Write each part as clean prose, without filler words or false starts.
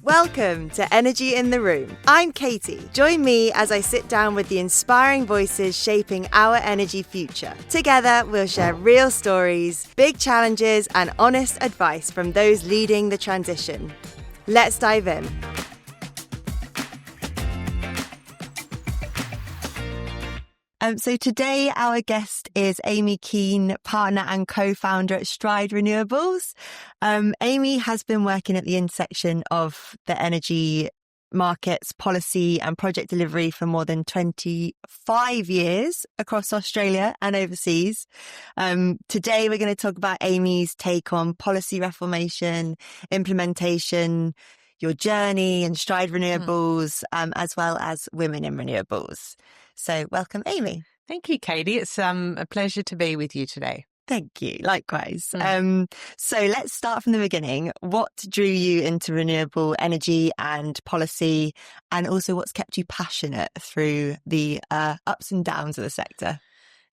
Welcome to Energy in the Room. I'm Katie. Join me as I sit down with the inspiring voices shaping our energy future. Together, we'll share real stories, big challenges, and honest advice from those leading the transition. Let's dive in. So today our guest is Amy Kean, partner and co-founder at Stride Renewables. Amy has been working at the intersection of the energy markets, policy and project delivery for more than 25 years across Australia and overseas. Today we're going to talk about Amy's take on policy reformation, implementation, your journey and Stride Renewables, as well as women in renewables. So welcome, Amy. Thank you, Katie. It's a pleasure to be with you today. Thank you. Likewise. So let's start from the beginning. What drew you into renewable energy and policy, and also what's kept you passionate through the ups and downs of the sector?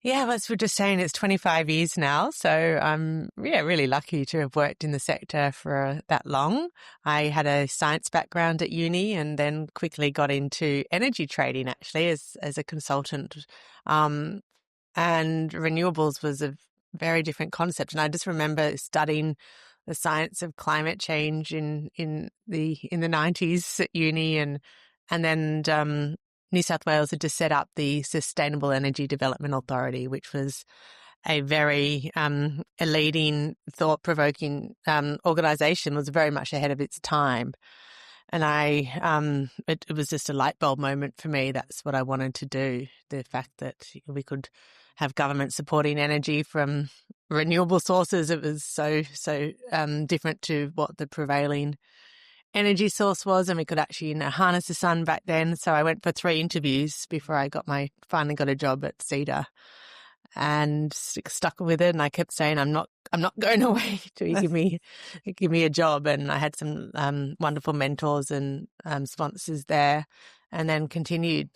Yeah, as we're just saying, it's 25 years now. So I'm really lucky to have worked in the sector for that long. I had a science background at uni and then quickly got into energy trading, actually, as a consultant. And renewables was a very different concept. And I just remember studying the science of climate change in the 90s at uni, and then New South Wales had just set up the Sustainable Energy Development Authority, which was a very a leading, thought-provoking organisation, was very much ahead of its time. And it was just a light bulb moment for me. That's what I wanted to do. The fact that we could have government supporting energy from renewable sources, it was so different to what the prevailing energy source was, and we could actually harness the sun back then. So I went for 3 interviews before I finally got a job at Cedar, and stuck with it. And I kept saying, I'm not going away till you give me a job. And I had some wonderful mentors and sponsors there, and then continued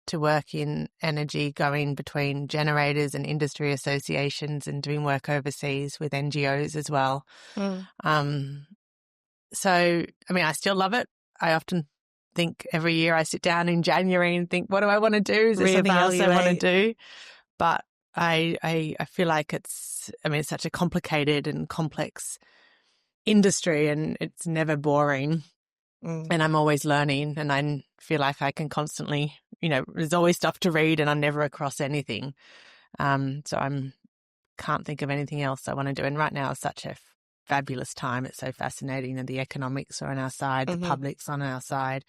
to work in energy, going between generators and industry associations and doing work overseas with NGOs as well. So, I mean, I still love it. I often think every year I sit down in January and think, what do I want to do? Is there something else I want to do? But I feel like it's such a complicated and complex industry, and it's never boring. And I'm always learning, and I feel like I can constantly, there's always stuff to read, and I'm never across anything. So can't think of anything else I want to do. And right now is such a fabulous time. It's so fascinating, and the economics are on our side, the public's on our side.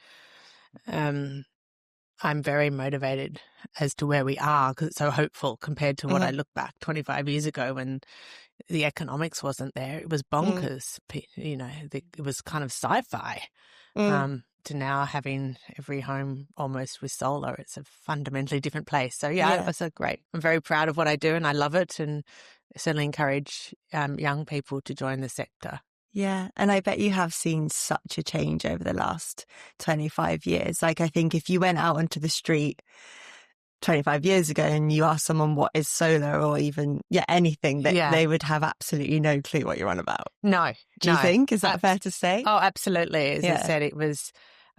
I'm very motivated as to where we are, because it's so hopeful compared to what I look back 25 years ago when the economics wasn't there. It was bonkers. It was kind of sci-fi. To now having every home almost with solar, it's a fundamentally different place. So it's great. I'm very proud of what I do, and I love it, and certainly encourage young people to join the sector. Yeah, and I bet you have seen such a change over the last 25 years. Like, I think if you went out onto the street 25 years ago and you asked someone what is solar, or even anything, they would have absolutely no clue what you're on about. No. Do you think? Is that fair to say? Oh, absolutely. As I said, it was,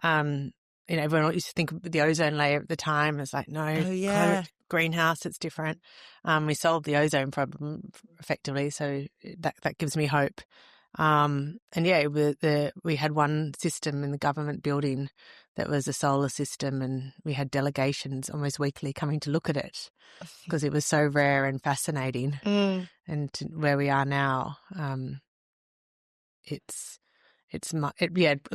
everyone used to think of the ozone layer at the time. It's like, no, greenhouse, it's different. We solved the ozone problem effectively, so that gives me hope. We had one system in the government building that was a solar system, and we had delegations almost weekly coming to look at it because it was so rare and fascinating. And to where we are now, it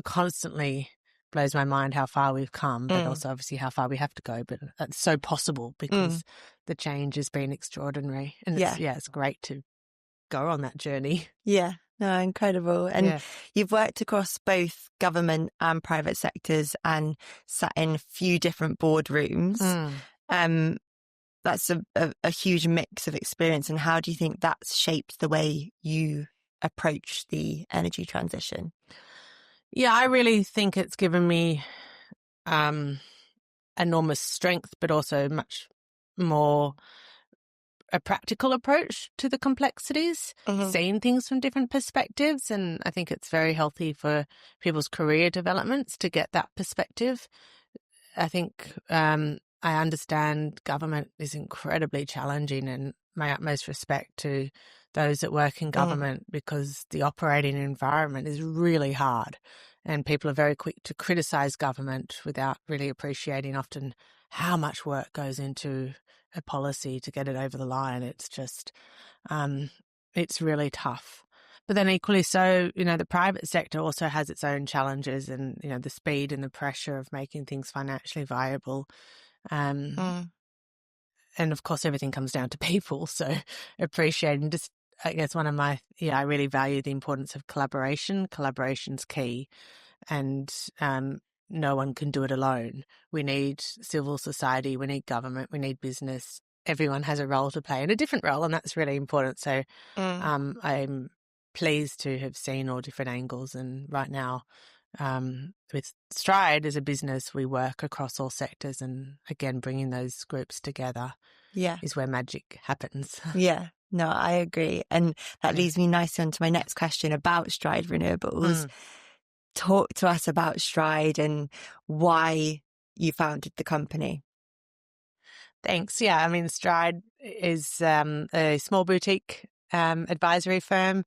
constantly blows my mind how far we've come, but also obviously how far we have to go. But that's so possible because the change has been extraordinary, and it's great to go on that journey. Yeah. No, incredible. And you've worked across both government and private sectors and sat in a few different boardrooms. That's a huge mix of experience. And how do you think that's shaped the way you approach the energy transition? Yeah, I really think it's given me enormous strength, but also much more a practical approach to the complexities, seeing things from different perspectives. And I think it's very healthy for people's career developments to get that perspective. I think I understand government is incredibly challenging, and my utmost respect to those that work in government because the operating environment is really hard, and people are very quick to criticise government without really appreciating often how much work goes into a policy to get it over the line. It's just, it's really tough. But then equally so, the private sector also has its own challenges and, the speed and the pressure of making things financially viable. And of course, everything comes down to people. So appreciating just, I guess I really value the importance of collaboration. Collaboration's key. And no one can do it alone. We need civil society, we need government, we need business. Everyone has a role to play and a different role, and that's really important. So I'm pleased to have seen all different angles. And right now, with Stride as a business, we work across all sectors, and again, bringing those groups together is where magic happens. Yeah, no, I agree. And that leads me nicely on to my next question about Stride Renewables. Talk to us about Stride and why you founded the company. Thanks. Yeah, I mean, Stride is a small boutique advisory firm.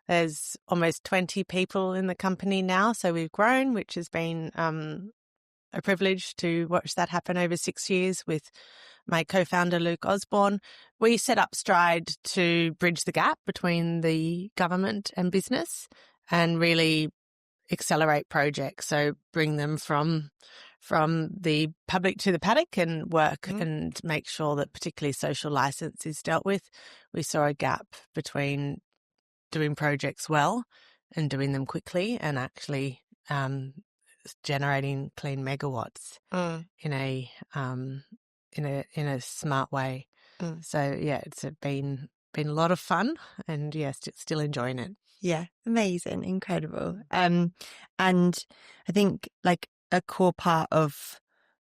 There's almost 20 people in the company now, so we've grown, which has been a privilege to watch that happen over 6 years with my co-founder, Luke Osborne. We set up Stride to bridge the gap between the government and business and really accelerate projects, so bring them from the public to the paddock and work and make sure that particularly social license is dealt with. We saw a gap between doing projects well and doing them quickly and actually generating clean megawatts in a smart way. So yeah, it's been a lot of fun, and yes, still enjoying it. Yeah, amazing, incredible. And I think like a core part of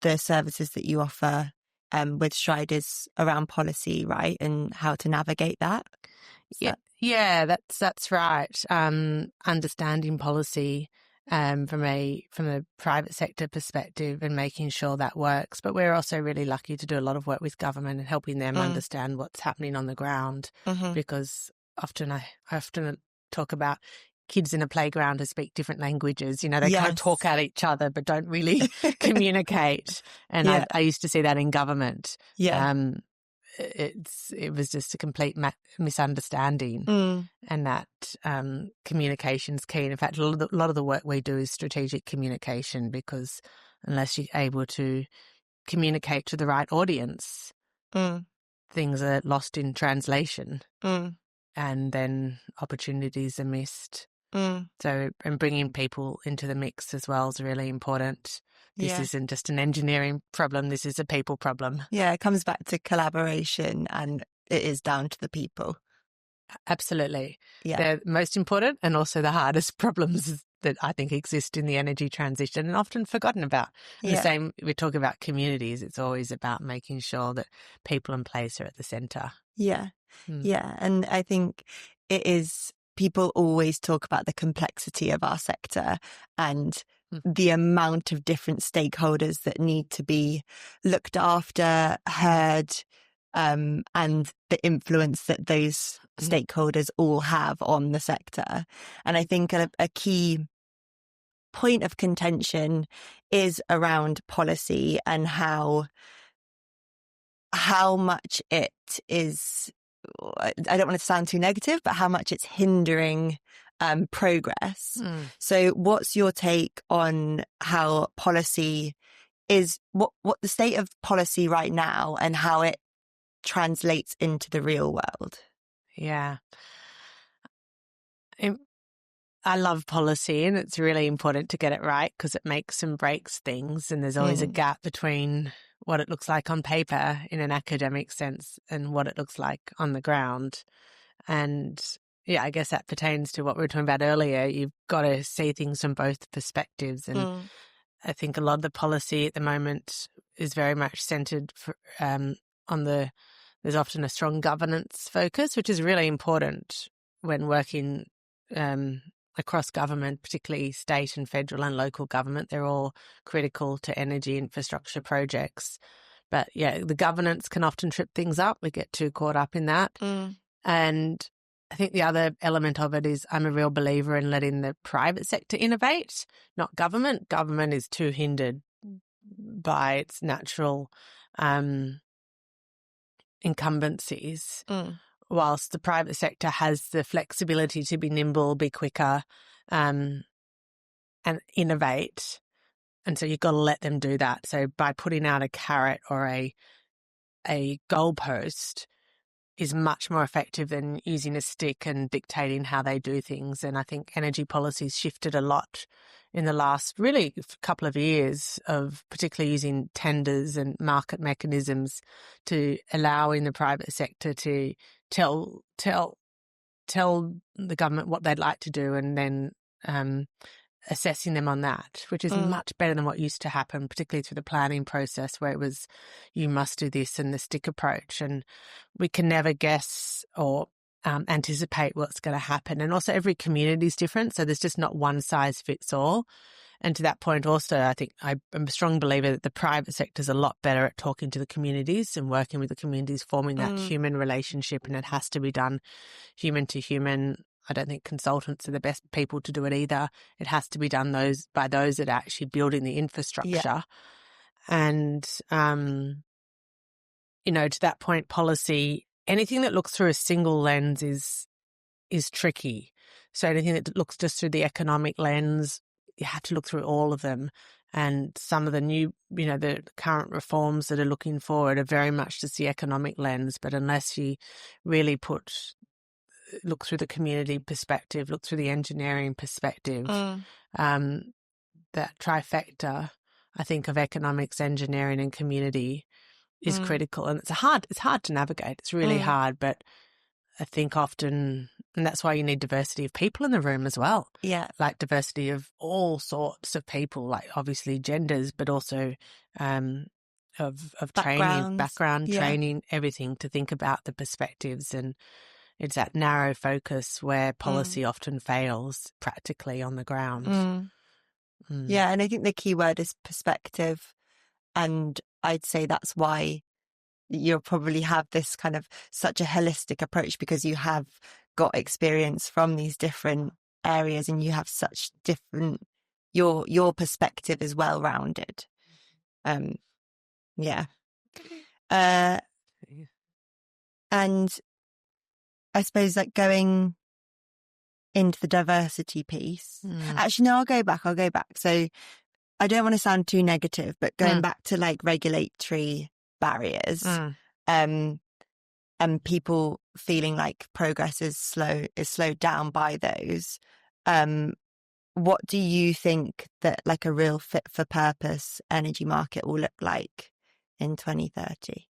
the services that you offer with Stride is around policy, right? And how to navigate that. Yeah, that's right. Understanding policy from a private sector perspective and making sure that works. But we're also really lucky to do a lot of work with government and helping them understand what's happening on the ground, because I often talk about kids in a playground who speak different languages. They kind of talk at each other but don't really communicate. And I used to see that in government. It was just a complete misunderstanding, and that communication's key. In fact, a lot of the work we do is strategic communication, because unless you're able to communicate to the right audience, things are lost in translation. And then opportunities are missed. So, and bringing people into the mix as well is really important. This isn't just an engineering problem, this is a people problem. Yeah, it comes back to collaboration, and it is down to the people. Absolutely. Yeah. They're most important and also the hardest problems that I think exist in the energy transition and often forgotten about. And the same, we talk about communities, it's always about making sure that people and place are at the centre. Yeah. Yeah. And I think it is, people always talk about the complexity of our sector and the amount of different stakeholders that need to be looked after, heard, and the influence that those stakeholders all have on the sector. And I think a key point of contention is around policy and how much it is, I don't want to sound too negative, but how much it's hindering progress. So what's your take on how policy is, what the state of policy right now and how it translates into the real world? Yeah. I love policy, and it's really important to get it right because it makes and breaks things, and there's always a gap between what it looks like on paper in an academic sense and what it looks like on the ground. And yeah, I guess that pertains to what we were talking about earlier. You've got to see things from both perspectives. And I think a lot of the policy at the moment is very much centred on the There's often a strong governance focus, which is really important when working across government, particularly state and federal and local government. They're all critical to energy infrastructure projects. But yeah, the governance can often trip things up. We get too caught up in that. And I think the other element of it is I'm a real believer in letting the private sector innovate, not government. Government is too hindered by its natural incumbencies, whilst the private sector has the flexibility to be nimble, be quicker, and innovate. And so you've got to let them do that. So by putting out a carrot or a goalpost is much more effective than using a stick and dictating how they do things. And I think energy policy's shifted a lot in the last really couple of years, of particularly using tenders and market mechanisms to allowing the private sector to tell the government what they'd like to do, and then assessing them on that, which is much better than what used to happen, particularly through the planning process, where it was, you must do this, and the stick approach. And we can never guess or anticipate what's going to happen. And also every community is different, so there's just not one size fits all. And to that point also, I think I'm a strong believer that the private sector is a lot better at talking to the communities and working with the communities, forming that human relationship, and it has to be done human to human. I don't think consultants are the best people to do it either. It has to be done by those that are actually building the infrastructure. Yeah. And, to that point, policy, anything that looks through a single lens is tricky. So anything that looks just through the economic lens, you have to look through all of them. And some of the new, the current reforms that are looking forward are very much just the economic lens. But unless you really look through the community perspective, look through the engineering perspective, that trifecta, I think, of economics, engineering and community is critical. And it's hard to navigate. It's really hard, but I think often, and that's why you need diversity of people in the room as well. Yeah. Like diversity of all sorts of people, like obviously genders, but also of training, background, training, everything, to think about the perspectives. And it's that narrow focus where policy often fails practically on the ground. Yeah, and I think the key word is perspective. And I'd say that's why you'll probably have this kind of such a holistic approach, because you have got experience from these different areas and you have such different, your perspective is well rounded. Yeah. And I suppose like going into the diversity piece. Actually, no, I'll go back. So I don't want to sound too negative, but going back to like regulatory barriers, and people feeling like progress is slowed down by those. What do you think that like a real fit for purpose energy market will look like in 2030?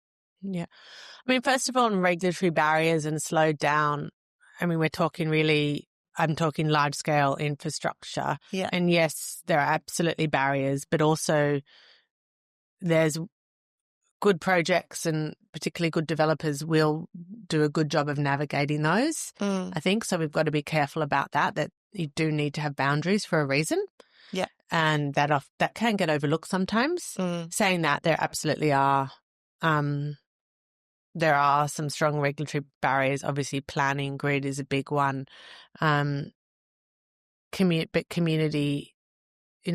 Yeah. I mean, first of all, on regulatory barriers and slowed down, I mean, I'm talking large scale infrastructure. Yeah. And yes, there are absolutely barriers, but also there's good projects and particularly good developers will do a good job of navigating those, I think. So we've got to be careful about that you do need to have boundaries for a reason. Yeah. And that can get overlooked sometimes. Saying that, there absolutely are there are some strong regulatory barriers. Obviously, planning grid is a big one. But community,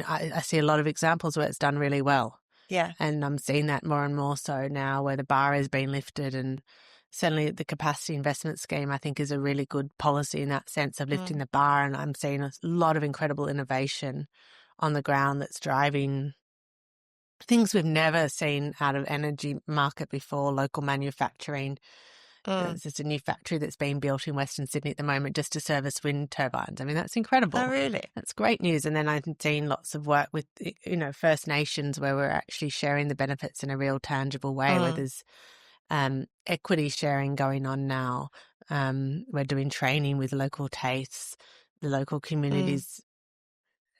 I see a lot of examples where it's done really well. Yeah. And I'm seeing that more and more so now, where the bar has been lifted, and certainly the capacity investment scheme, I think, is a really good policy in that sense of lifting the bar. And I'm seeing a lot of incredible innovation on the ground that's driving things we've never seen out of energy market before, local manufacturing. There's just a new factory that's being built in Western Sydney at the moment just to service wind turbines. I mean, that's incredible. Oh, really? That's great news. And then I've seen lots of work with, First Nations, where we're actually sharing the benefits in a real tangible way, where there's equity sharing going on now. We're doing training with local TAFEs, the local communities,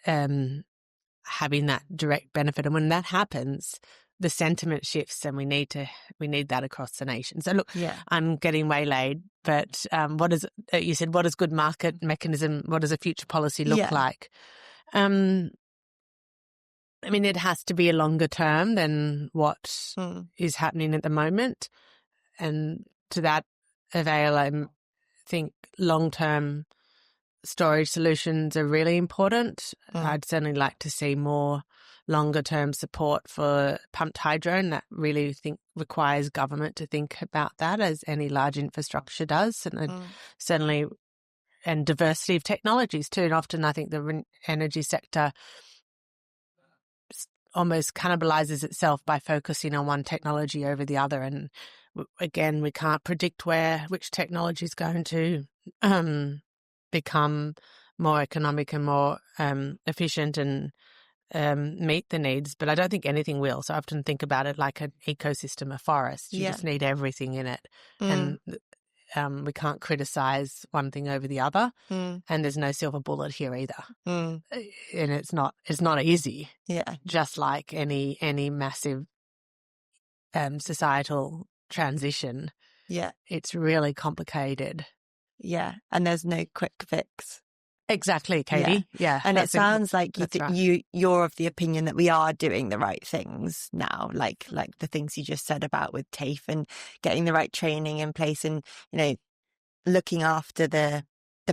having that direct benefit. And when that happens, the sentiment shifts, and we need that across the nation. So look, Yeah. I'm getting waylaid, but you said, what does good market mechanism, what does a future policy look like? I mean, it has to be a longer term than what is happening at the moment. And to that avail, I think long-term storage solutions are really important. I'd certainly like to see more longer-term support for pumped hydro, and that really requires government to think about that, as any large infrastructure does, and certainly, and diversity of technologies too. And often I think the energy sector almost cannibalizes itself by focusing on one technology over the other. And again, we can't predict which technology is going to become more economic and more efficient and meet the needs. But I don't think anything will. So I often think about it like an ecosystem, a forest. You just need everything in it. And we can't criticize one thing over the other, and there's no silver bullet here either. And it's not easy. Yeah, just like any massive societal transition. Yeah, it's really complicated. Yeah, and there's no quick fix. Exactly, Katie. Yeah. And it sounds like you're of the opinion that we are doing the right things now, like the things you just said about with TAFE and getting the right training in place, and, you know, looking after the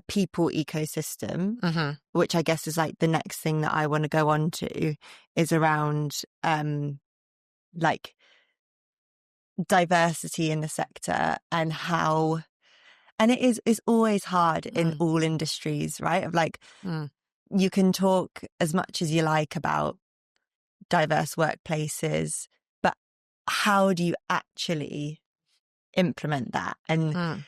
people ecosystem, which I guess is like the next thing that I want to go on to, is around like diversity in the sector and how. And it's always hard in all industries, right? Of like, you can talk as much as you like about diverse workplaces, but how do you actually implement that? And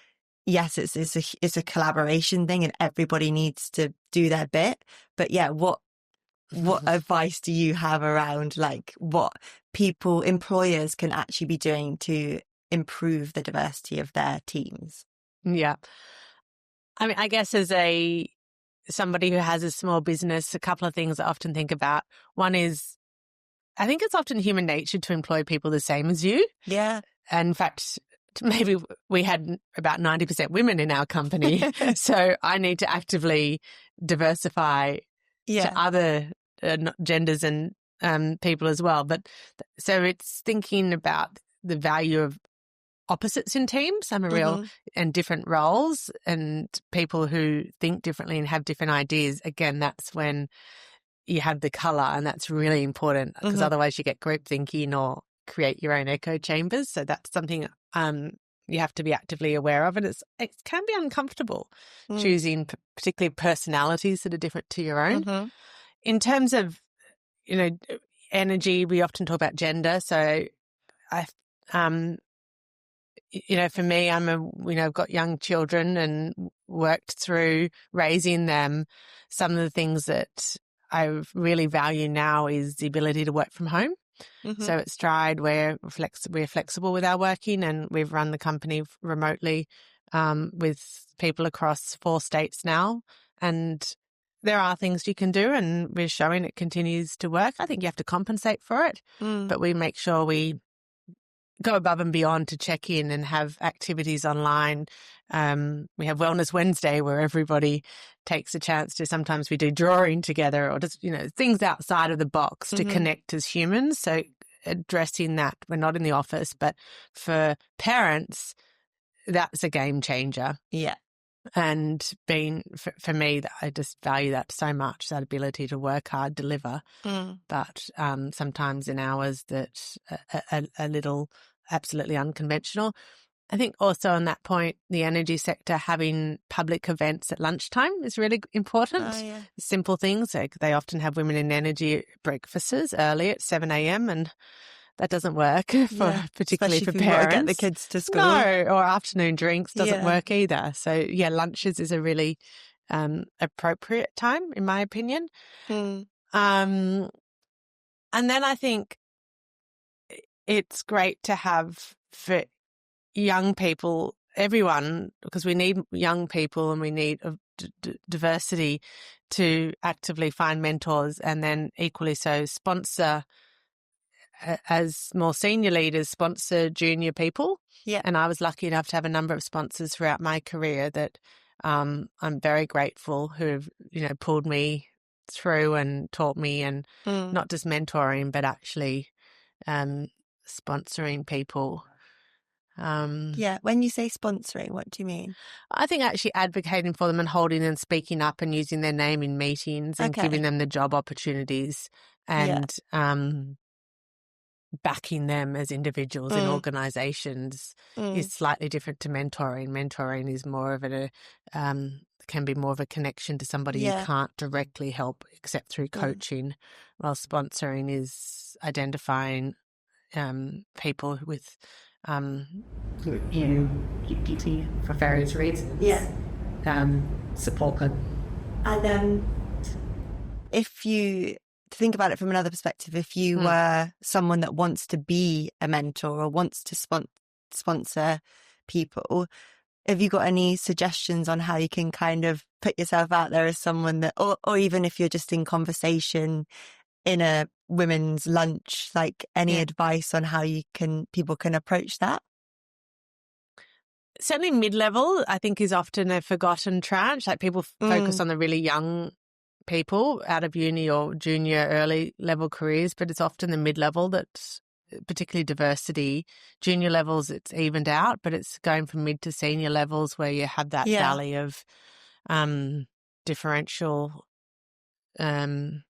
yes, it's a collaboration thing, and everybody needs to do their bit. But yeah, what advice do you have around like what employers can actually be doing to improve the diversity of their teams? Yeah. I mean, I guess as somebody who has a small business, a couple of things I often think about. One is, I think it's often human nature to employ people the same as you. Yeah. And in fact, maybe we had about 90% women in our company. So I need to actively diversify to other genders and people as well. But so it's thinking about the value of opposites in teams, some are real and different roles, and people who think differently and have different ideas. Again, that's when you have the colour, and that's really important, because otherwise you get group thinking or create your own echo chambers. So that's something you have to be actively aware of, and it can be uncomfortable choosing particularly personalities that are different to your own. In terms of, you know, energy, we often talk about gender. So you know, for me, I've got young children and worked through raising them. Some of the things that I really value now is the ability to work from home. So at Stride, we're flexible with our working, and we've run the company remotely with people across 4 states now. And there are things you can do, and we're showing it continues to work. I think you have to compensate for it, but we make sure we go above and beyond to check in and have activities online. We have Wellness Wednesday where everybody takes a chance to, sometimes we do drawing together, or just, you know, things outside of the box to connect as humans. So addressing that, we're not in the office, but for parents, that's a game changer. Yeah. And for me, I just value that so much, that ability to work hard, deliver, but sometimes in hours that are a little absolutely unconventional. I think also on that point, the energy sector having public events at lunchtime is really important. Oh, yeah. Simple things, like they often have women in energy breakfasts early at 7 a.m. and that doesn't work particularly especially for if parents. Get the kids to school. No, or afternoon drinks doesn't work either. So yeah, lunches is a really appropriate time, in my opinion. And then I think it's great to have for young people, everyone, because we need young people and we need diversity, to actively find mentors, and then equally so sponsor as more senior leaders, sponsor junior people. Yeah. And I was lucky enough to have a number of sponsors throughout my career that I'm very grateful who have, pulled me through and taught me, and not just mentoring, but actually sponsoring people. Yeah. When you say sponsoring, what do you mean? I think actually advocating for them and holding and speaking up and using their name in meetings and giving them the job opportunities and backing them as individuals in organisations is slightly different to mentoring. Mentoring is more of can be more of a connection to somebody you can't directly help except through coaching, while sponsoring is identifying people with PT for various reasons. Support them. And if you think about it from another perspective, if you were someone that wants to be a mentor or wants to sponsor people, have you got any suggestions on how you can kind of put yourself out there as someone that, or even if you're just in conversation in a women's lunch, like any advice on how people can approach that? Certainly mid-level, I think, is often a forgotten tranche. Like people focus on the really young people out of uni or junior early level careers, but it's often the mid-level that's particularly diversity. Junior levels, it's evened out, but it's going from mid to senior levels where you have that valley of differential, I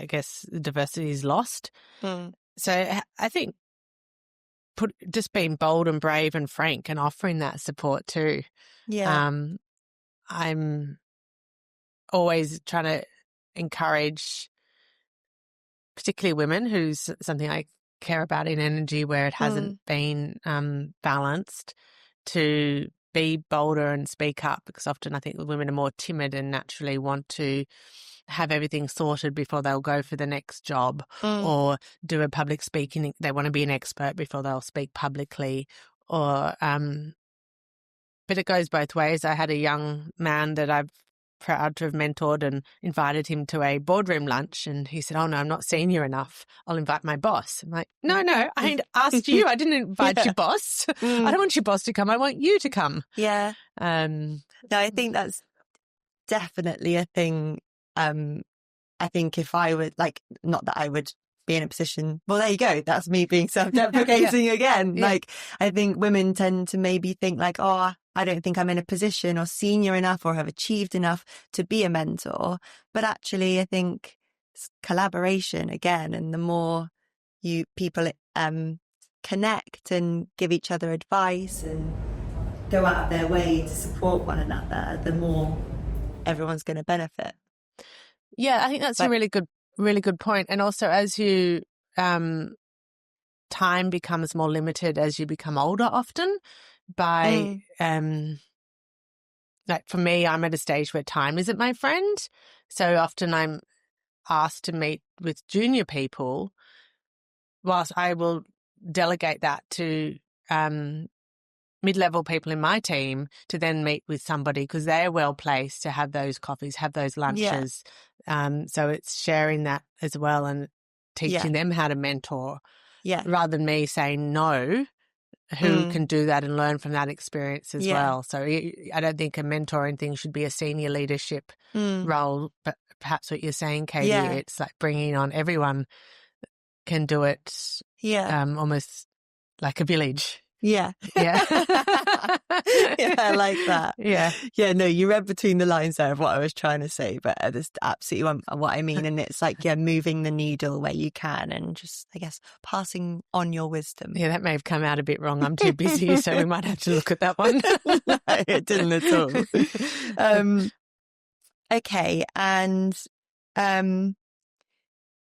guess, diversity is lost. So I think just being bold and brave and frank and offering that support too. I'm always trying to encourage particularly women, who's something I care about in energy where it hasn't been balanced, to be bolder and speak up, because often I think women are more timid and naturally want to have everything sorted before they'll go for the next job or do a public speaking. They want to be an expert before they'll speak publicly, or but it goes both ways. I had a young man that I'm proud to have mentored and invited him to a boardroom lunch, and he said, "Oh no, I'm not senior enough. I'll invite my boss." I'm like, no, I asked you. I didn't invite your boss. I don't want your boss to come. I want you to come. No, I think that's definitely a thing. I think if I would, like, not that I would be in a position, well, there you go. That's me being self-deprecating again. Like, I think women tend to maybe think like, oh, I don't think I'm in a position or senior enough or have achieved enough to be a mentor. But actually, I think it's collaboration again. And the more people connect and give each other advice and go out of their way to support one another, the more everyone's going to benefit. Yeah, I think that's a really good point. And also, as you time becomes more limited as you become older, often by like for me, I'm at a stage where time isn't my friend. So often I'm asked to meet with junior people, whilst I will delegate that to mid-level people in my team to then meet with somebody, because they're well placed to have those coffees, have those lunches. So it's sharing that as well and teaching them how to mentor rather than me saying no, who can do that and learn from that experience as well. So I don't think a mentoring thing should be a senior leadership role, but perhaps what you're saying, Katie, it's like bringing on everyone can do it almost like a village. Yeah. Yeah. Yeah, I like that. Yeah. Yeah, no, you read between the lines there of what I was trying to say, but that's absolutely what I mean. And it's like, moving the needle where you can and just, I guess, passing on your wisdom. Yeah, that may have come out a bit wrong. I'm too busy, so we might have to look at that one. No, it didn't at all. Okay. And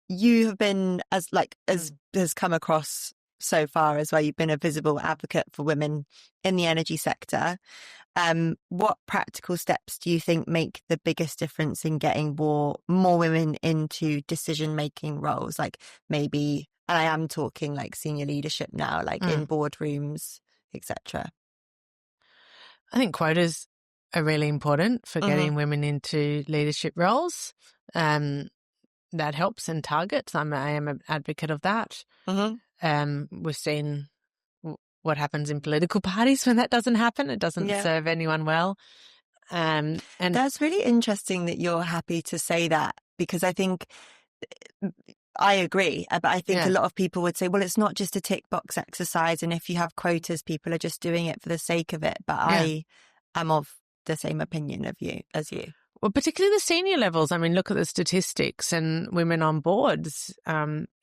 you have been, as has come across so far as well, you've been a visible advocate for women in the energy sector. What practical steps do you think make the biggest difference in getting more women into decision-making roles? Like maybe, and I am talking like senior leadership now, like in boardrooms, etc. I think quotas are really important for getting women into leadership roles. that helps and targets. I am an advocate of that. We've seen what happens in political parties when that doesn't happen. It doesn't serve anyone well. And that's really interesting that you're happy to say that, because I think I agree, but I think a lot of people would say, well, it's not just a tick box exercise, and if you have quotas, people are just doing it for the sake of it. But I am of the same opinion as you. Well, particularly the senior levels. I mean, look at the statistics, and women on boards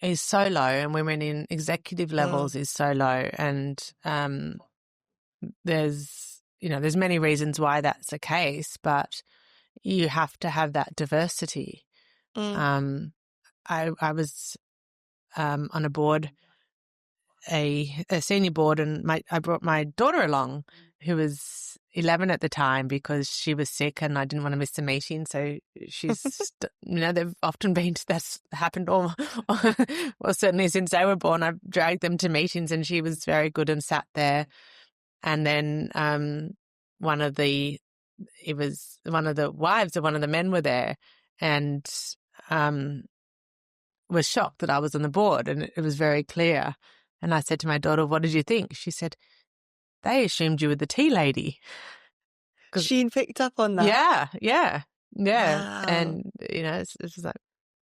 is so low, and women in executive levels is so low. And there's many reasons why that's the case, but you have to have that diversity. I was on a board, a senior board, and I brought my daughter along, who was 11 at the time, because she was sick and I didn't want to miss the meeting. So she's, they've often that's happened all, well, certainly since they were born. I've dragged them to meetings, and she was very good and sat there. And then one of the wives of one of the men were there, and was shocked that I was on the board, and it was very clear. And I said to my daughter, "What did you think?" She said, "They assumed you were the tea lady." She picked up on that. Yeah. Wow. And, it's just like,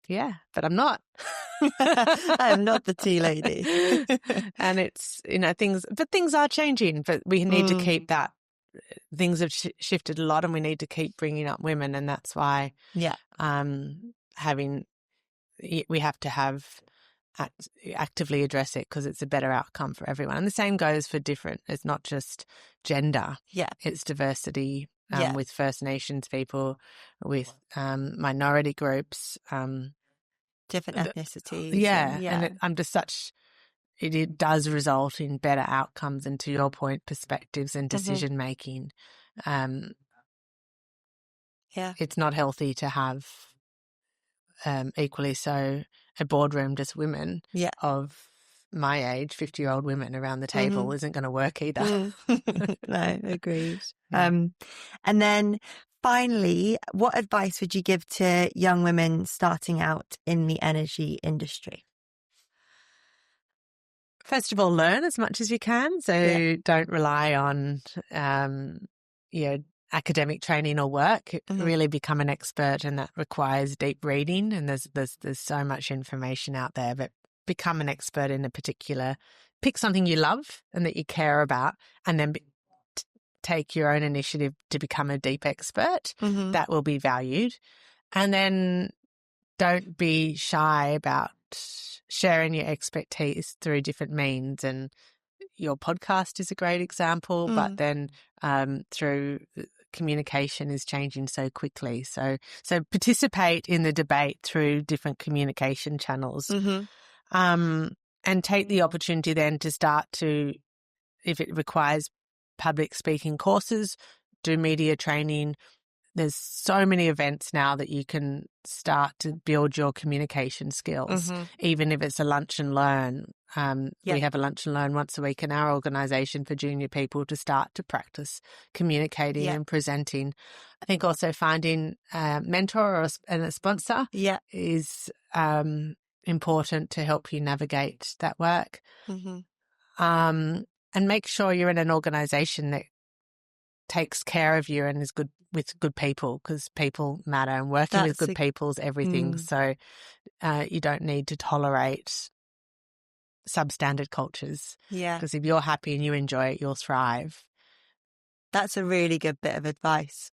yeah, but I'm not. I'm not the tea lady. And it's, things are changing, but we need to keep that. Things have shifted a lot, and we need to keep bringing up women. And that's why we have to actively address it, because it's a better outcome for everyone. And the same goes for it's not just gender. Yeah. It's diversity with First Nations people, with minority groups. Different ethnicities. And it does result in better outcomes, and, to your point, perspectives and decision making. It's not healthy to have equally so a boardroom just women of my age, 50-year-old women around the table isn't going to work either. No, agreed. And then finally, what advice would you give to young women starting out in the energy industry? First of all, learn as much as you can. So don't rely on academic training or work. Really become an expert, and that requires deep reading. And there's so much information out there, but become an expert in a particular. Pick something you love and that you care about, and then take your own initiative to become a deep expert. That will be valued. And then don't be shy about sharing your expertise through different means. And your podcast is a great example, but then through communication is changing so quickly. So participate in the debate through different communication channels, and take the opportunity then to start to, if it requires public speaking courses, do media training. There's so many events now that you can start to build your communication skills, even if it's a lunch and learn. We have a lunch and learn once a week in our organisation for junior people to start to practice communicating and presenting. I think also finding a mentor and a sponsor is important to help you navigate that work. And make sure you're in an organisation that takes care of you and is good with good people, because people matter, and working with good people is everything. So you don't need to tolerate substandard cultures. Because if you're happy and you enjoy it, you'll thrive. That's a really good bit of advice.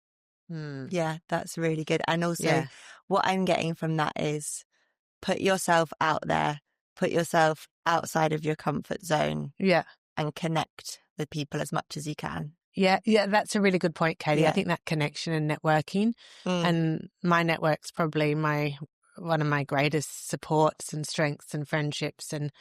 Yeah, that's really good. And also what I'm getting from that is put yourself out there, put yourself outside of your comfort zone. And connect with people as much as you can. Yeah, that's a really good point, Katie. I think that connection and networking, and my network's probably one of my greatest supports and strengths and friendships, and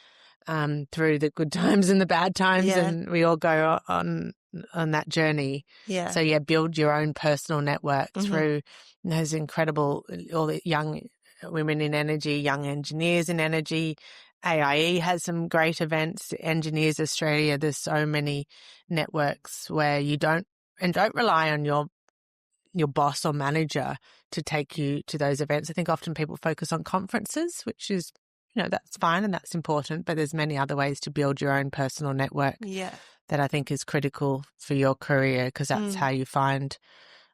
through the good times and the bad times, and we all go on that journey. So build your own personal network through those incredible, all the young women in energy, young engineers in energy. AIE has some great events, Engineers Australia. There's so many networks where you don't rely on your your boss or manager to take you to those events. I think often people focus on conferences, which is, that's fine and that's important, but there's many other ways to build your own personal network that I think is critical for your career, because that's how you find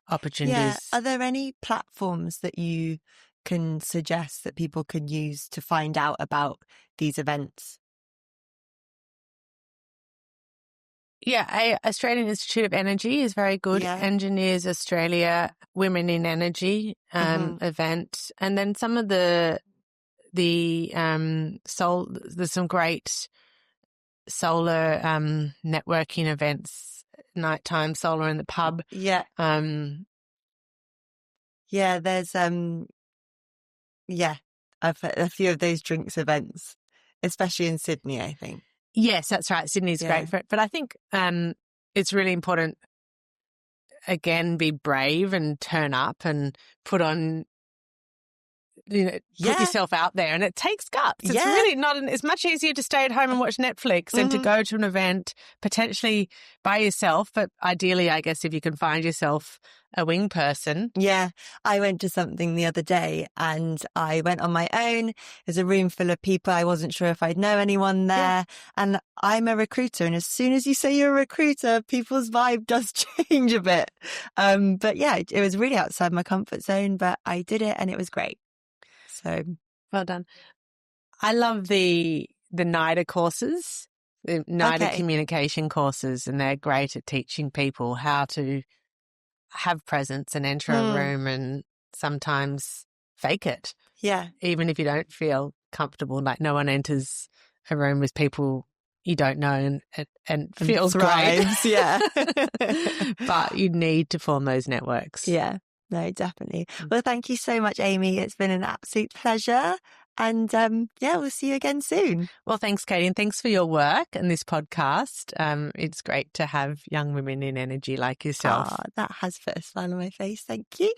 opportunities. Yeah. Are there any platforms that you can suggest that people can use to find out about these events? Yeah, Australian Institute of Energy is very good. Yeah. Engineers Australia, Women in Energy event, and then some of there's some great solar networking events, nighttime solar in the pub. Yeah. Yeah, there's a few of those drinks events, especially in Sydney, I think. Yes, that's right. Sydney's great for it. But I think it's really important, again, be brave and turn up and put on, put yourself out there. And it takes guts. It's really not, it's much easier to stay at home and watch Netflix than to go to an event potentially by yourself. But ideally, I guess, if you can find yourself a wing person. Yeah. I went to something the other day and I went on my own. There's a room full of people. I wasn't sure if I'd know anyone there. Yeah. And I'm a recruiter. And as soon as you say you're a recruiter, people's vibe does change a bit. But yeah, it was really outside my comfort zone, but I did it and it was great. So well done. I love the NIDA courses, the NIDA communication courses, and they're great at teaching people how to have presence and enter a room and sometimes fake it. Yeah. Even if you don't feel comfortable, like no one enters a room with people you don't know and feels thrives, great. Yeah. But you need to form those networks. Yeah. No, definitely. Well, thank you so much, Amy. It's been an absolute pleasure. And we'll see you again soon. Well, thanks, Katie, and thanks for your work and this podcast. It's great to have young women in energy like yourself. That has put a smile on my face. Thank you.